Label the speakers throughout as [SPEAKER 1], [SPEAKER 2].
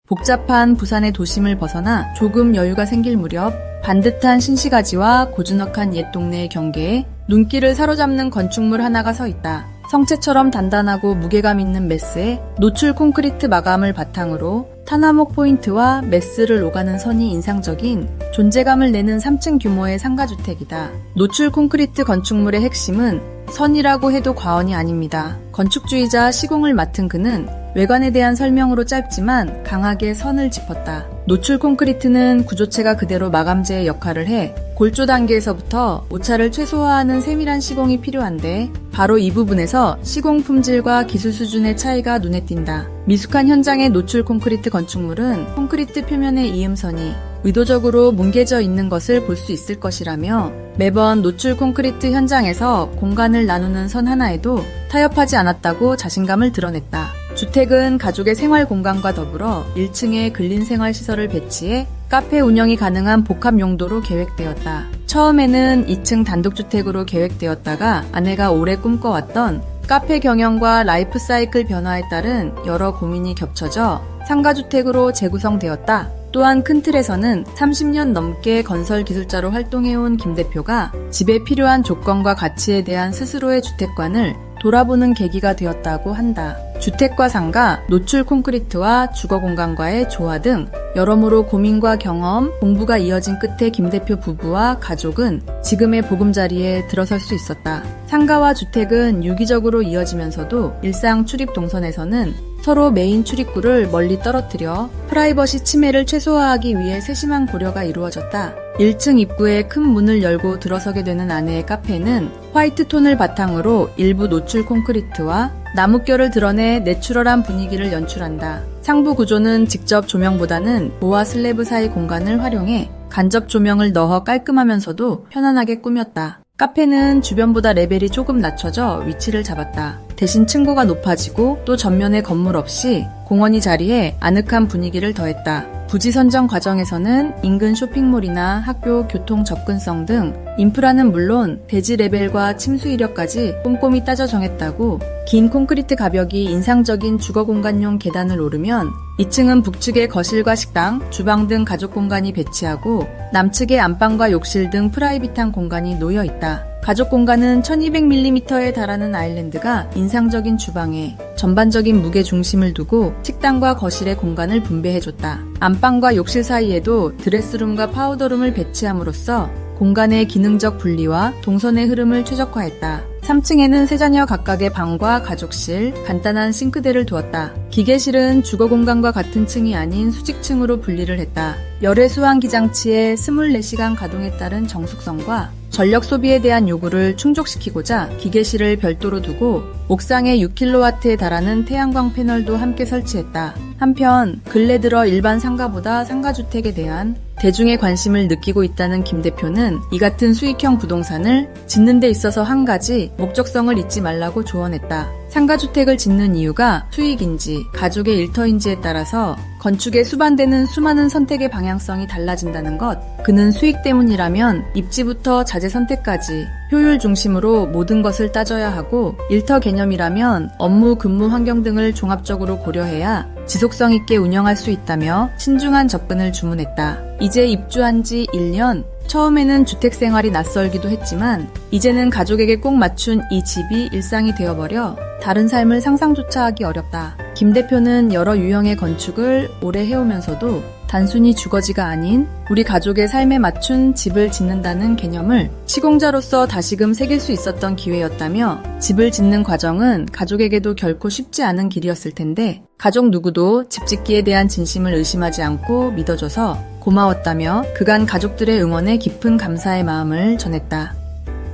[SPEAKER 1] 복잡한 부산의 도심을 벗어나 조금 여유가 생길 무렵 반듯한 신시가지와 고즈넉한 옛 동네의 경계에 눈길을 사로잡는 건축물 하나가 서 있다. 성체처럼 단단하고 무게감 있는 메스에 노출 콘크리트 마감을 바탕으로 타나목 포인트와 메스를 오가는 선이 인상적인 존재감을 내는 3층 규모의 상가주택이다. 노출 콘크리트 건축물의 핵심은 선이라고 해도 과언이 아닙니다. 건축주의자 시공을 맡은 그는 외관에 대한 설명으로 짧지만 강하게 선을 짚었다. 노출 콘크리트는 구조체가 그대로 마감재의 역할을 해 골조 단계에서부터 오차를 최소화하는 세밀한 시공이 필요한데 바로 이 부분에서 시공 품질과 기술 수준의 차이가 눈에 띈다. 미숙한 현장의 노출 콘크리트 건축물은 콘크리트 표면의 이음선이 의도적으로 뭉개져 있는 것을 볼 수 있을 것이라며 매번 노출 콘크리트 현장에서 공간을 나누는 선 하나에도 타협하지 않았다고 자신감을 드러냈다. 주택은 가족의 생활 공간과 더불어 1층에 근린생활시설을 배치해 카페 운영이 가능한 복합 용도로 계획되었다. 처음에는 2층 단독주택으로 계획되었다가 아내가 오래 꿈꿔왔던 카페 경영과 라이프 사이클 변화에 따른 여러 고민이 겹쳐져 상가주택으로 재구성되었다. 또한 큰 틀에서는 30년 넘게 건설 기술자로 활동해온 김 대표가 집에 필요한 조건과 가치에 대한 스스로의 주택관을 돌아보는 계기가 되었다고 한다. 주택과 상가, 노출 콘크리트와 주거 공간과의 조화 등 여러모로 고민과 경험, 공부가 이어진 끝에 김 대표 부부와 가족은 지금의 보금자리에 들어설 수 있었다. 상가와 주택은 유기적으로 이어지면서도 일상 출입 동선에서는 서로 메인 출입구를 멀리 떨어뜨려 프라이버시 침해를 최소화하기 위해 세심한 고려가 이루어졌다. 1층 입구에 큰 문을 열고 들어서게 되는 아내의 카페는 화이트 톤을 바탕으로 일부 노출 콘크리트와 나뭇결을 드러내 내추럴한 분위기를 연출한다. 상부 구조는 직접 조명보다는 보와 슬래브 사이 공간을 활용해 간접 조명을 넣어 깔끔하면서도 편안하게 꾸몄다. 카페는 주변보다 레벨이 조금 낮춰져 위치를 잡았다. 대신 층고가 높아지고 또 전면에 건물 없이 공원이 자리해 아늑한 분위기를 더했다. 부지 선정 과정에서는 인근 쇼핑몰이나 학교 교통 접근성 등 인프라는 물론 대지 레벨과 침수 이력까지 꼼꼼히 따져 정했다고. 긴 콘크리트 가벽이 인상적인 주거 공간용 계단을 오르면 2층은 북측에 거실과 식당, 주방 등 가족 공간이 배치하고 남측에 안방과 욕실 등 프라이빗한 공간이 놓여 있다. 가족 공간은 1200mm에 달하는 아일랜드가 인상적인 주방에 전반적인 무게 중심을 두고 식당과 거실의 공간을 분배해줬다. 안방과 욕실 사이에도 드레스룸과 파우더룸을 배치함으로써 공간의 기능적 분리와 동선의 흐름을 최적화했다. 3층에는 세 자녀 각각의 방과 가족실, 간단한 싱크대를 두었다. 기계실은 주거 공간과 같은 층이 아닌 수직층으로 분리를 했다. 열애 수환 기장치의 24시간 가동에 따른 정숙성과 전력 소비에 대한 요구를 충족시키고자 기계실을 별도로 두고 옥상에 6kW에 달하는 태양광 패널도 함께 설치했다. 한편 근래 들어 일반 상가보다 상가주택에 대한 대중의 관심을 느끼고 있다는 김 대표는 이 같은 수익형 부동산을 짓는 데 있어서 한 가지 목적성을 잊지 말라고 조언했다. 상가주택을 짓는 이유가 수익인지 가족의 일터인지에 따라서 건축에 수반되는 수많은 선택의 방향성이 달라진다는 것. 그는 수익 때문이라면 입지부터 자재 선택까지 효율 중심으로 모든 것을 따져야 하고 일터 개념이라면 업무 근무 환경 등을 종합적으로 고려해야 지속성 있게 운영할 수 있다며 신중한 접근을 주문했다. 이제 입주한 지 1년, 처음에는 주택 생활이 낯설기도 했지만 이제는 가족에게 꼭 맞춘 이 집이 일상이 되어버려 다른 삶을 상상조차 하기 어렵다. 김 대표는 여러 유형의 건축을 오래 해오면서도 단순히 주거지가 아닌 우리 가족의 삶에 맞춘 집을 짓는다는 개념을 시공자로서 다시금 새길 수 있었던 기회였다며 집을 짓는 과정은 가족에게도 결코 쉽지 않은 길이었을 텐데 가족 누구도 집 짓기에 대한 진심을 의심하지 않고 믿어줘서 고마웠다며 그간 가족들의 응원에 깊은 감사의 마음을 전했다.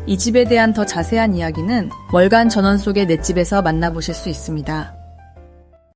[SPEAKER 1] 이 집에 대한 더 자세한 이야기는 월간 전원 속의 내 집에서 만나보실 수 있습니다.